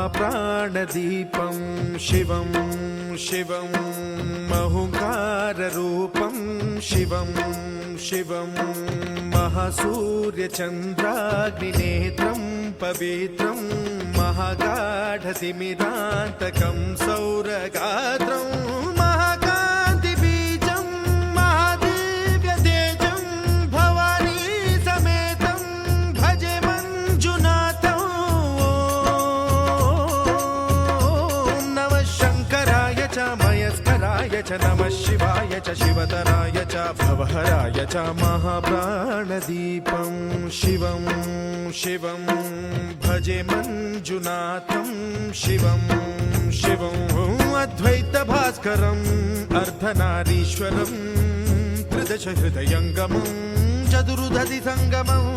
महाप्राणदीपं शिवं शिवं महुकाररूपं शिवं शिवं महासूर्यचन्द्राग्निनेत्रं पवित्रं महागाढतिमिरान्तकं सौरगात्रं महाकान्तिबीजं महादिव्यतेजं भवानी समेतं भजे मञ्जुनाथं। ॐ नमः शङ्कराय च मयस्कराय च नमः शिवाय च शिवतराय च भवहराय च महाप्राणदीपं शिवं शिवं भजे मञ्जुनाथं शिवं शिवं अद्वैतभास्करम् अर्धनारीश्वरं त्रिदश हृदयङ्गमं चतुर्दधि सङ्गमम्